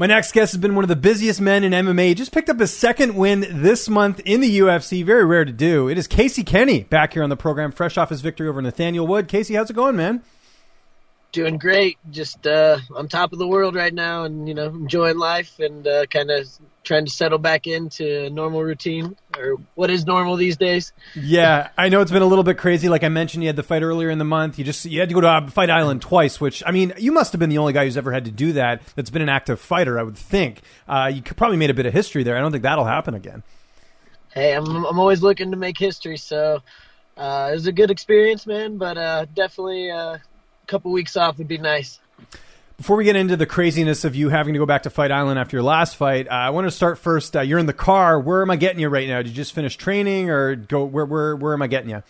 My next guest has been one of the busiest men in MMA. He just picked up his second win this month in the UFC. Very rare to do. It is Casey Kenney back here on the program, fresh off his victory over Nathaniel Wood. Casey, how's it going, man? Doing great. Just on top of the world right now and, enjoying life and kind of trying to settle back into a normal routine, or what is normal these days. Yeah, I know it's been a little bit crazy. Like I mentioned, you had the fight earlier in the month. You had to go to Fight Island twice, which, I mean, you must have been the only guy who's ever had to do that that's been an active fighter, I would think. You could probably made a bit of history there. I don't think that'll happen again. Hey, I'm always looking to make history, so it was a good experience, man, but definitely a couple weeks off would be nice. Before we get into the craziness of you having to go back to Fight Island after your last fight, I want to start first. You're in the car. Where am I getting you right now? Did you just finish training, or go? Where am I getting you?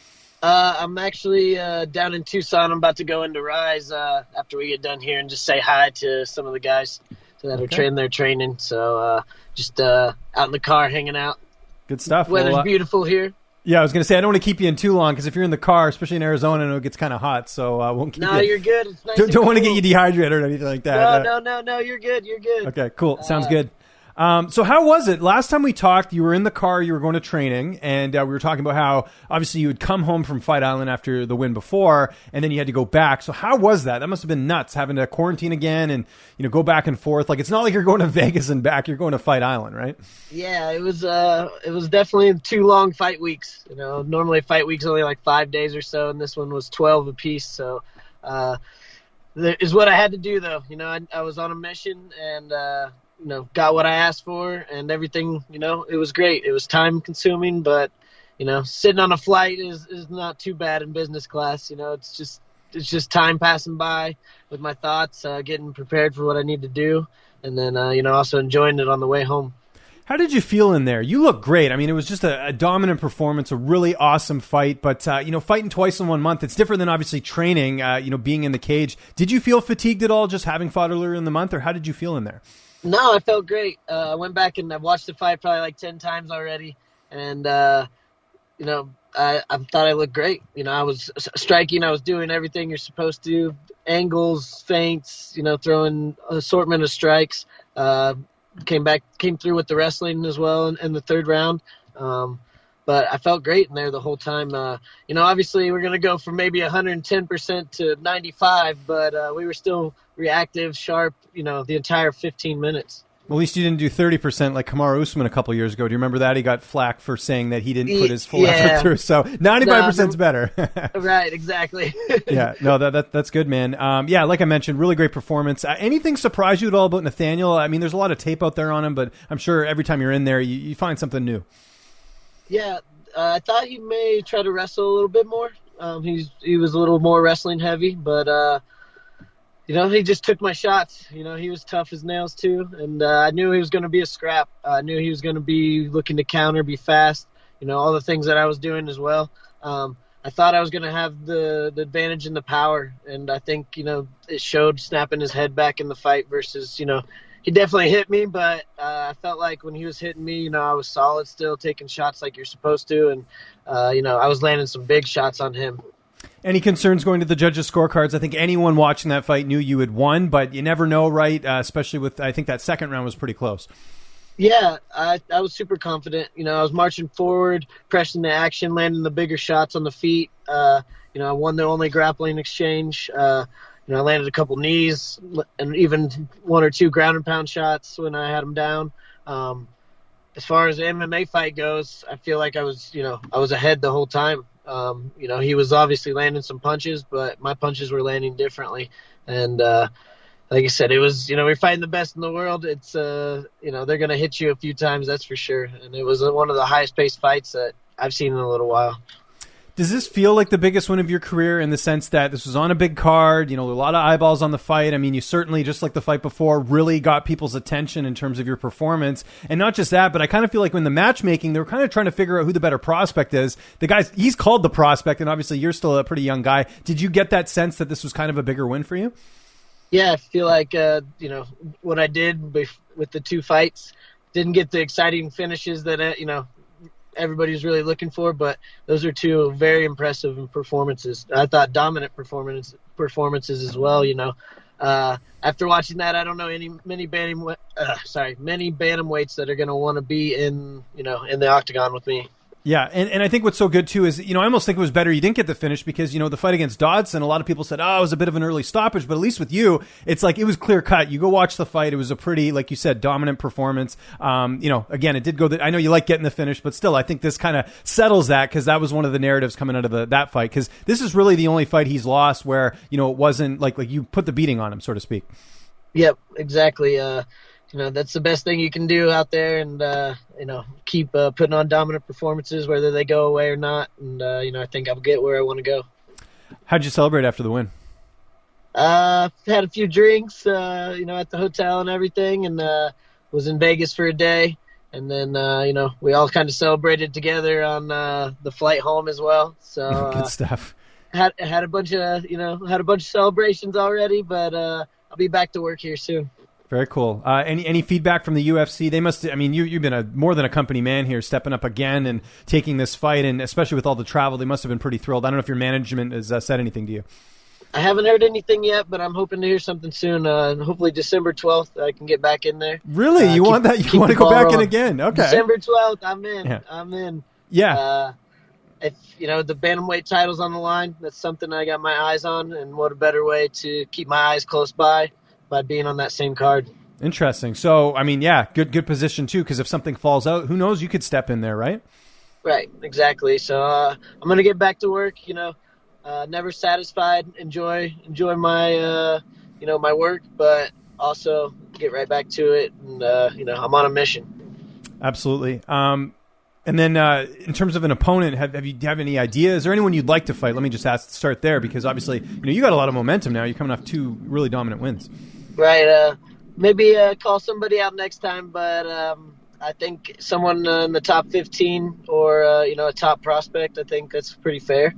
I'm actually down in Tucson. I'm about to go into Rise after we get done here and just say hi to some of the guys that are training their training. So just out in the car hanging out. Good stuff. Weather's beautiful here. Yeah, I was going to say, I don't want to keep you in too long, because if you're in the car, especially in Arizona, I know it gets kind of hot, so I won't keep you. No, you're good. It's nice. Don't want to get you dehydrated or anything like that. No, you're good. You're good. Okay, cool. Sounds good. So how was it? Last time we talked, you were in the car, you were going to training, and we were talking about how, obviously, you had come home from Fight Island after the win before, and then you had to go back. So how was that? That must have been nuts, having to quarantine again and, go back and forth. Like, it's not like you're going to Vegas and back, you're going to Fight Island, right? Yeah, it was definitely 2 long fight weeks. Normally fight weeks only like 5 days or so, and this one was 12 apiece. So is what I had to do, though. I was on a mission, and got what I asked for, and everything, it was great. It was time consuming, but, sitting on a flight is not too bad in business class. It's just time passing by with my thoughts, getting prepared for what I need to do. And then, also enjoying it on the way home. How did you feel in there? You look great. I mean, it was just a dominant performance, a really awesome fight. But, fighting twice in 1 month, it's different than obviously training, being in the cage. Did you feel fatigued at all just having fought earlier in the month, or how did you feel in there? No, I felt great. I went back and I've watched the fight probably like 10 times already. And, I thought I looked great. I was striking. I was doing everything you're supposed to. Angles, feints, throwing assortment of strikes. Came through with the wrestling as well in the third round. But I felt great in there the whole time. Obviously we're going to go from maybe 110% to 95, but we were still reactive, sharp, the entire 15 minutes. Well, at least you didn't do 30% like Kamaru Usman a couple years ago. Do you remember that? He got flack for saying that he didn't put his full effort through. So 95% is better. Right, exactly. Yeah, no, that's good, man. Like I mentioned, really great performance. Anything surprise you at all about Nathaniel? I mean, there's a lot of tape out there on him, but I'm sure every time you're in there, you find something new. Yeah, I thought he may try to wrestle a little bit more. He was a little more wrestling heavy, but he just took my shots. He was tough as nails too, and I knew he was going to be a scrap. I knew he was going to be looking to counter, be fast. All the things that I was doing as well. I thought I was going to have the advantage in the power, and I think it showed snapping his head back in the fight versus he definitely hit me, but I felt like when he was hitting me, I was solid still, taking shots like you're supposed to, and I was landing some big shots on him. Any concerns going to the judges' scorecards? I think anyone watching that fight knew you had won, but you never know, right? Especially with, I think that second round was pretty close. Yeah, I was super confident. I was marching forward, pressing the action, landing the bigger shots on the feet. I won the only grappling exchange. I landed a couple knees and even 1 or 2 ground and pound shots when I had him down. As far as the MMA fight goes, I feel like I was ahead the whole time. He was obviously landing some punches, but my punches were landing differently. And like I said, it was, we're fighting the best in the world. It's, they're going to hit you a few times, that's for sure. And it was one of the highest paced fights that I've seen in a little while. Does this feel like the biggest win of your career in the sense that this was on a big card, a lot of eyeballs on the fight? I mean, you certainly, just like the fight before, really got people's attention in terms of your performance. And not just that, but I kind of feel like when the matchmaking, they were kind of trying to figure out who the better prospect is. The guy's, he's called the prospect, and obviously you're still a pretty young guy. Did you get that sense that this was kind of a bigger win for you? Yeah, I feel like, what I did with the 2 fights, didn't get the exciting finishes that, everybody's really looking for, but those are 2 very impressive performances. I thought dominant performances as well. After watching that, I don't know many bantamweights that are going to want to be in the octagon with me. Yeah, and I think what's so good, too, is, I almost think it was better you didn't get the finish because, the fight against Dodson, a lot of people said, it was a bit of an early stoppage, but at least with you, it's like it was clear cut. You go watch the fight. It was a pretty, like you said, dominant performance. Again, it did go, I know you like getting the finish, but still, I think this kind of settles that because that was one of the narratives coming out of that fight because this is really the only fight he's lost where, it wasn't like you put the beating on him, so to speak. Yep, exactly. That's the best thing you can do out there and, keep putting on dominant performances, whether they go away or not. And, I think I'll get where I want to go. How'd you celebrate after the win? Had a few drinks, at the hotel and everything, and was in Vegas for a day. And then, we all kind of celebrated together on the flight home as well. So good stuff. Had a bunch of celebrations already, but I'll be back to work here soon. Very cool. Any feedback from the UFC? They must. You've been more than a company man here, stepping up again and taking this fight, and especially with all the travel, they must have been pretty thrilled. I don't know if your management has said anything to you. I haven't heard anything yet, but I'm hoping to hear something soon. Hopefully December 12th, I can get back in there. Really? You want that? You want to go back in again? Okay. December 12th, I'm in. Yeah. I'm in. Yeah. If the bantamweight title's on the line, that's something I got my eyes on, and what a better way to keep my eyes close by being on that same card. Interesting. So, good position too, because if something falls out, who knows, you could step in there, right? Right, exactly. So I'm going to get back to work, never satisfied, enjoy my, my work, but also get right back to it. And, I'm on a mission. Absolutely. And then in terms of an opponent, do you have any idea? Is there anyone you'd like to fight? Let me just start there, because obviously, you got a lot of momentum now. You're coming off 2 really dominant wins. Right. Maybe call somebody out next time, but I think someone in the top 15 or, a top prospect, I think that's pretty fair.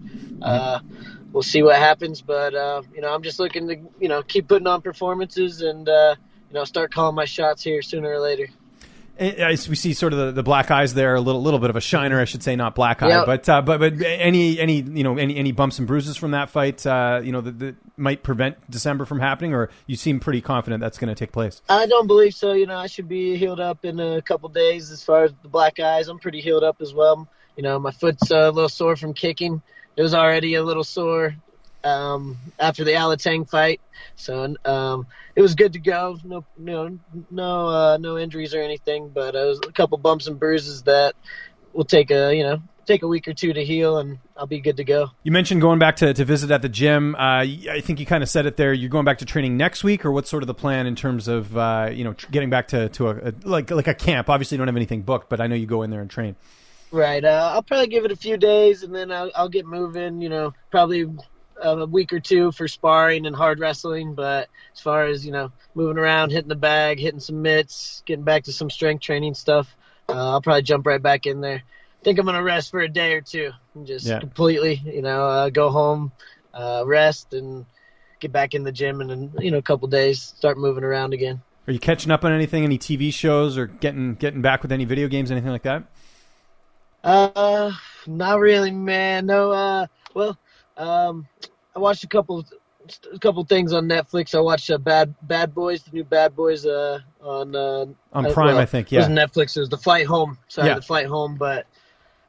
We'll see what happens, but, I'm just looking to, keep putting on performances and, start calling my shots here sooner or later. We see sort of the black eyes there, a little bit of a shiner, I should say, not black eye, yep. but any bumps and bruises from that fight, that might prevent December from happening, or you seem pretty confident that's going to take place? I don't believe so. I should be healed up in a couple days. As far as the black eyes, I'm pretty healed up as well. My foot's a little sore from kicking. It was already a little sore after the Alatang fight, so it was good to go. No injuries or anything, but it was a couple bumps and bruises that will take a week or two to heal, and I'll be good to go. You mentioned going back to visit at the gym. I think you kind of said it there. You're going back to training next week, or what's sort of the plan in terms of getting back to a camp? Obviously, you don't have anything booked, but I know you go in there and train. Right. I'll probably give it a few days, and then I'll get moving. Probably a week or two for sparring and hard wrestling, but as far as moving around, hitting the bag, hitting some mitts, getting back to some strength training stuff, I'll probably jump right back in there. I think I'm gonna rest for a day or two and just completely go home, rest, and get back in the gym, and then a couple days start moving around again. Are you catching up on anything, any TV shows, or getting back with any video games, anything like that? Not really, man. No. I watched a couple things on Netflix. I watched Bad Boys, the new Bad Boys on Prime, I think. Yeah, it was Netflix. It was The Flight Home. The Flight Home. But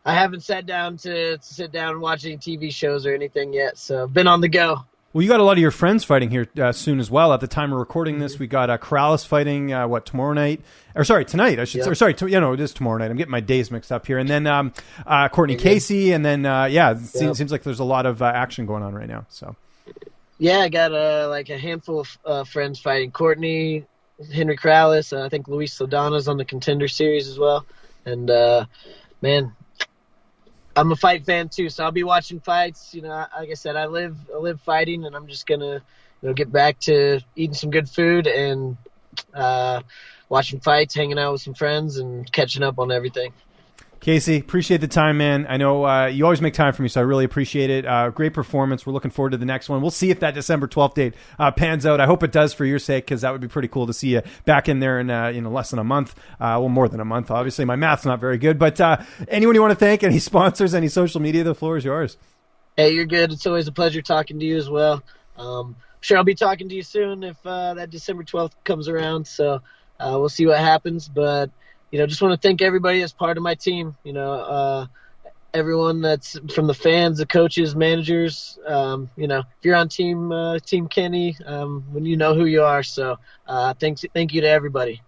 I haven't sat down and watch any TV shows or anything yet. So I've been on the go. Well, you got a lot of your friends fighting here soon as well. At the time of recording this, we got Corrales fighting tomorrow night, or sorry, tonight. I should say. Or sorry, it is tomorrow night. I'm getting my days mixed up here. And then Courtney Casey, and then it seems like there's a lot of action going on right now. So yeah, I got a handful of friends fighting. Courtney, Henry Corrales, I think Luis Saldana's on the Contender Series as well. And man, I'm a fight fan too, so I'll be watching fights. Like I said, I live fighting, and I'm just gonna get back to eating some good food and watching fights, hanging out with some friends, and catching up on everything. Casey, appreciate the time, man. I know you always make time for me, so I really appreciate it. Great performance. We're looking forward to the next one. We'll see if that December 12th date pans out. I hope it does for your sake, because that would be pretty cool to see you back in there in less than a month. More than a month, obviously. My math's not very good. But anyone you want to thank, any sponsors, any social media, the floor is yours. Hey, you're good. It's always a pleasure talking to you as well. sure I'll be talking to you soon if that December 12th comes around. So we'll see what happens. But, just want to thank everybody as part of my team, everyone that's from the fans, the coaches, managers, if you're on Team Kenny, when you know who you are. So thank you to everybody.